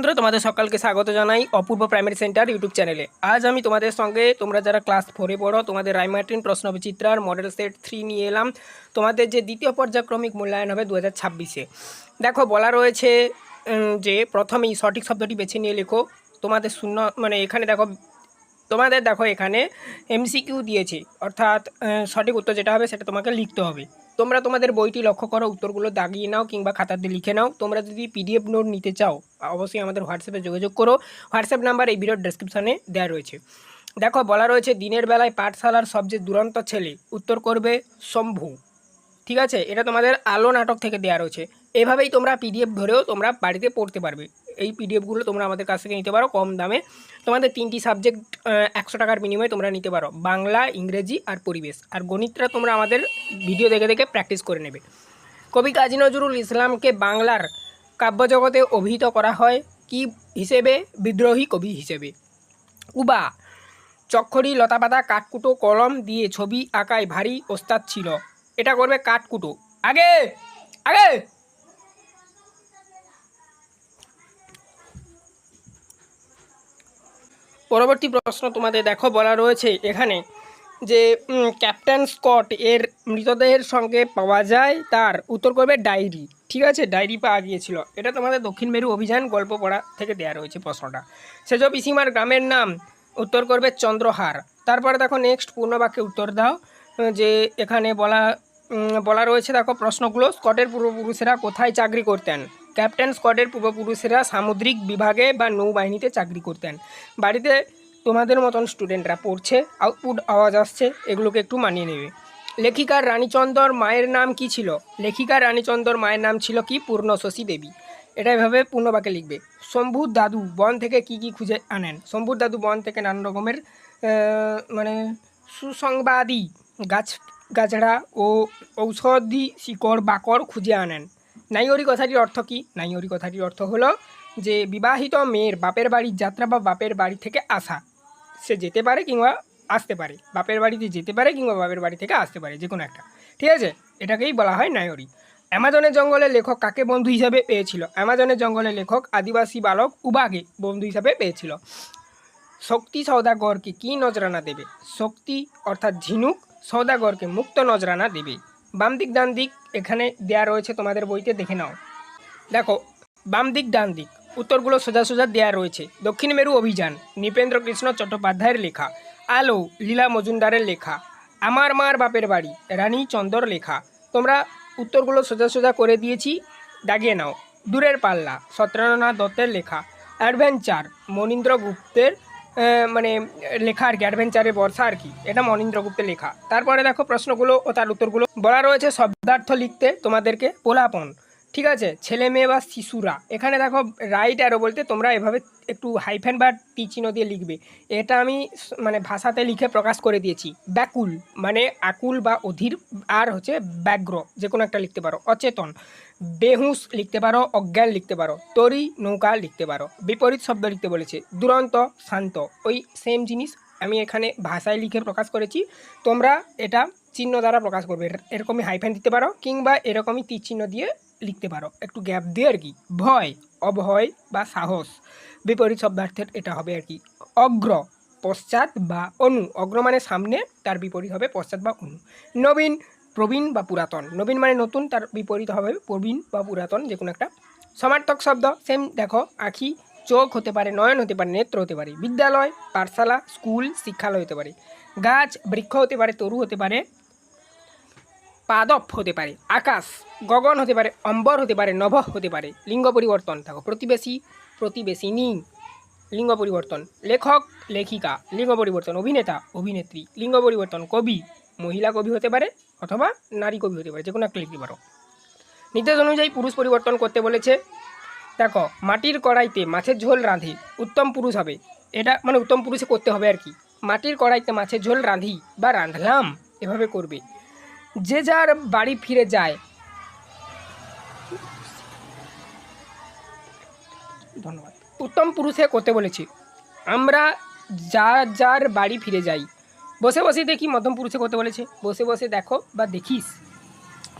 বন্ধুরা, তোমাদের সকালকে স্বাগত জানাই অপূর্ব প্রাইমারি সেন্টার ইউটিউব চ্যানেলে। আজ আমি তোমাদের সঙ্গে তোমরা যারা ক্লাস 4-এ পড়ো তোমাদের রায়মার্টিন প্রশ্নবিচিত্রার মডেল সেট 3 নিয়ে এলাম। তোমাদের যে দ্বিতীয় পর্যায়ক্রমিক মূল্যায়ন হবে 2026-এ। দেখো, বলা রয়েছে যে প্রথমেই সঠিক শব্দটি বেছে নিয়ে লেখো। তোমাদের শূন্য এখানে দেখো এখানে এমসিকিউ দিয়েছে, অর্থাৎ সঠিক উত্তর যেটা হবে সেটা তোমাকে লিখতে হবে। তোমরা তোমাদের বইটি লক্ষ্য করো, উত্তরগুলো দাগিয়ে নাও কিংবা খাতাতে লিখে নাও। তোমরা যদি পিডিএফ নোট নিতে চাও অবশ্যই আমাদের হোয়াটসঅ্যাপে যোগাযোগ করো। হোয়াটসঅ্যাপ নাম্বার এই ভিডিওর ডেসক্রিপশানে দেওয়া রয়েছে। দেখো, বলা রয়েছে দিনের বেলায় পাঠশালার সবচেয়ে দুরন্ত ছেলে। উত্তর করবে শম্ভু। ঠিক আছে, এটা তোমাদের আলো নাটক থেকে দেওয়া রয়েছে। এভাবেই তোমরা পিডিএফ ধরেও তোমরা বাড়িতে পড়তে পারবে। এই পিডিএফগুলো তোমরা আমাদের কাছ থেকে নিতে পারো কম দামে। তোমাদের 3টি সাবজেক্ট 100 টাকার বিনিময়ে তোমরা নিতে পারো, বাংলা, ইংরেজি আর পরিবেশ। আর গণিতটা তোমরা আমাদের ভিডিও দেখে দেখে প্র্যাকটিস করে নেবে। কবি কাজী নজরুল ইসলামকে বাংলার কাব্যজগতে অভিহিত করা হয় কি হিসেবে? বিদ্রোহী কবি হিসেবে। উবা চক্ষরি লতাপাতা কাঠকুটো কলম দিয়ে ছবি আঁকায় ভারী ওস্তাদ ছিল। এটা করবে কাঠকুটো। আগে আগে পরবর্তী প্রশ্ন তোমাদের দেখো, বলা রয়েছে এখানে যে ক্যাপ্টেন স্কট এর মৃতদেহের সঙ্গে পাওয়া যায় তার। উত্তর করবে ডায়েরি। ঠিক আছে, ডায়েরি পাওয়া গিয়েছিল। এটা তোমাদের দক্ষিণ মেরু অভিযান গল্প পড়া থেকে দেওয়া রয়েছে প্রশ্নটা। সেজ পিসিমার গ্রামের নাম। উত্তর করবে চন্দ্রহার। তারপরে দেখো নেক্সট পূর্ণবাক্যে উত্তর দাও। যে এখানে বলা রয়েছে, দেখো প্রশ্নগুলো। স্কটের পূর্বপুরুষেরা কোথায় চাকরি করতেন? ক্যাপ্টেন স্কটের পূর্বপুরুষেরা সামুদ্রিক বিভাগে বা নৌবাহিনীতে চাকরি করতেন। বাড়িতে তোমাদের মতন স্টুডেন্টরা পড়ছে, আউটপুট আওয়াজ আসছে, এগুলোকে একটু মানিয়ে নেবে। লেখিকার রানীচন্দর মায়ের নাম কি ছিল? লেখিকার রানীচন্দর মায়ের নাম ছিল কি? পূর্ণশশী দেবী। এটা এভাবে পূর্ণবাক্যে লিখবে। শম্ভুর দাদু বন থেকে কি কি খুঁজে আনেন? শম্ভুর দাদু বন থেকে নানা রকমের সুসংবাদী গাছড়া ও ঔষধি শিকড় বাকড় খুঁজে আনেন। নাইয়রি কথাটির অর্থ কি? নাইয়রি কথাটির অর্থ হলো যে বিবাহিত মেয়ের বাপের বাড়ির যাত্রা বা বাপের বাড়ি থেকে আসা। সে যেতে পারে কিংবা আসতে পারে, বাপের বাড়িতে যেতে পারে কিংবা বাপের বাড়ি থেকে আসতে পারে, যে কোনো একটা। ঠিক আছে, এটাকেই বলা হয় নায়রি। অ্যামাজনের জঙ্গলের লেখক কাকে বন্ধু হিসাবে পেয়েছিল? অ্যামাজনের জঙ্গলের লেখক আদিবাসী বালক উবাকে বন্ধু হিসাবে পেয়েছিল। শক্তি সওদাগরকে কি নজরানা দেবে? শক্তি অর্থাৎ ঝিনুক সওদাগরকে মুক্ত নজরানা দেবে। বাম দিক ডান দিক এখানে দেয়া রয়েছে তোমাদের বইতে, দেখে নাও। দেখো, বাম দিক ডান দিক উত্তরগুলো সোজা সোজা দেয়া রয়েছে। দক্ষিণ মেরু অভিযান নৃপেন্দ্র কৃষ্ণ চট্টোপাধ্যায়ের লেখা। আলো লীলা মজুমদারের লেখা। আমার মার বাপের বাড়ি রানী চন্দর লেখা। তোমরা উত্তরগুলো সোজা সোজা করে দিয়েছি, দাগিয়ে নাও। দূরের পাল্লা সত্যেন্দ্রনাথ দত্তের লেখা। অ্যাডভেঞ্চার মনীন্দ্র গুপ্তের লেখা আর কি। অ্যাডভেঞ্চারের বর্ষা আর কি, এটা মনীন্দ্র গুপ্তের লেখা। তারপরে দেখো প্রশ্নগুলো ও তার উত্তরগুলো। বলা রয়েছে শব্দার্থ লিখতে তোমাদেরকে। পোলাপন, ঠিক আছে, ছেলে মেয়ে বা শিশুরা। এখানে দেখো রাইট অ্যারো বলতে তোমরা এভাবে একটু হাইফেন বা টি চিহ্ন দিয়ে লিখবে। এটা আমি ভাষাতে লিখে প্রকাশ করে দিয়েছি। ব্যাকুল মানে আকুল বা অধীর, আর হচ্ছে ব্যগ্র, যে কোনো একটা লিখতে পারো। অচেতন বেহুশ লিখতে পারো, অজ্ঞান লিখতে পারো। তরি নৌকা লিখতে পারো। বিপরীত শব্দ লিখতে বলেছে, দুরন্ত শান্ত, ওই সেম জিনিস আমি এখানে ভাষায় লিখে প্রকাশ করেছি। তোমরা এটা চিহ্ন দ্বারা প্রকাশ করবে। এরকমই হাইফেন দিতে পারো কিংবা এরকমই তীর চিহ্ন দিয়ে লিখতে পারো, একটু গ্যাপ দিয়ে আর কি। ভয় অভয় বা সাহস, বিপরীত শব্দার্থের এটা হবে আর কি। অগ্র পশ্চাৎ বা অনু। অগ্র মানে সামনে, তার বিপরীত হবে পশ্চাৎ বা অনু। নবীন প্রবীণ বা পুরাতন। নবীন মানে নতুন, তার বিপরীত হবে প্রবীণ বা পুরাতন, যে কোনো একটা। সমার্থক শব্দ সেম দেখো, আঁখি চোখ হতে পারে, নয়ন হতে পারে, নেত্র হতে পারে। বিদ্যালয় পাঠশালা স্কুল শিক্ষালয় হতে পারে। গাছ বৃক্ষ হতে পারে, তরু হতে পারে, পাদপ হতে পারে। আকাশ গগন হতে পারে, অম্বর হতে পারে, নভ হতে পারে। লিঙ্গ পরিবর্তন দেখো, প্রতিবেশী প্রতিবেশিনী, লিঙ্গ পরিবর্তন। লেখক লেখিকা, লিঙ্গ পরিবর্তন। অভিনেতা অভিনেত্রী, লিঙ্গ পরিবর্তন। কবি মহিলা কবি হতে পারে অথবা নারী কবি হতে পারে, যে কোনো একটা লিখতে পারো। নির্দেশ অনুযায়ী পুরুষ পরিবর্তন করতে বলেছে। দেখো, মাটির কড়াইতে মাছের ঝোল রাঁধি, উত্তম পুরুষ হবে। এটা উত্তম পুরুষে করতে হবে আর কি। মাটির কড়াইতে মাছের ঝোল রাঁধি বা রাঁধলাম, এভাবে করবে। যে যার বাড়ি ফিরে যায়, ধন্যবাদ, উত্তম পুরুষে করতে বলেছি। আমরা যার যার বাড়ি ফিরে যাই। বসে বসে দেখি মধ্যম পুরুষে করতে বলেছে। বসে বসে দেখো বা দেখিস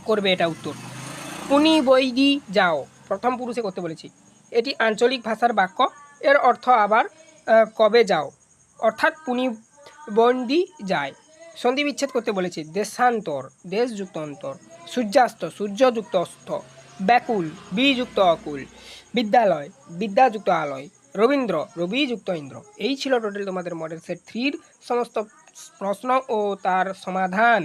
করবে এটা উত্তর। উনি বৈদি যাও, প্রথম পুরুষে করতে বলেছি। এটি আঞ্চলিক ভাষার বাক্য। এর অর্থ আবার কবে যাও, অর্থাৎ পুনিবন্দি যায়। সন্ধি বিচ্ছেদ করতে বলেছে দেশান্তর, দেশ যুক্ত অন্তর। সূর্যাস্ত, সূর্য যুক্ত অস্ত। ব্যাকুল, বি যুক্ত অকুল। বিদ্যালয়, বিদ্যা যুক্ত আলয়। রবীন্দ্র, রবি যুক্ত ইন্দ্র। এই ছিল টোটাল তোমাদের মডেল সেট 3-র সমস্ত প্রশ্ন ও তার সমাধান।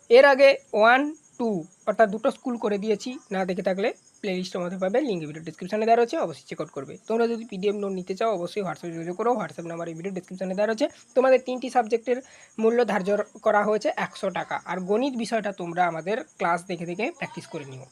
এর আগে 1, 2 অর্থাৎ দুটো স্কুল করে দিয়েছি, না দেখে থাকলে প্লেলিস্টের মধ্যে পাবে, লিঙ্ক ভিডিও ডিসক্রিপশনে দেওয়া রয়েছে, অবশ্যই চেক আউট করবে। তোমরা যদি পিডিএফ নোট নিতে চাও অবশ্যই হোয়াটসঅ্যাপে যোগাযোগ করো, হোয়াটসঅ্যাপ নাম্বার এই ভিডিও ডিসক্রিপশনে দেওয়া রয়েছে। তোমাদের 3টি সাবজেক্টের মূল্য ধার্য করা হয়েছে 100 টাকা। আর গণিত বিষয়টা তোমরা আমাদের ক্লাস দেখে দেখে প্র্যাকটিস করে নিও।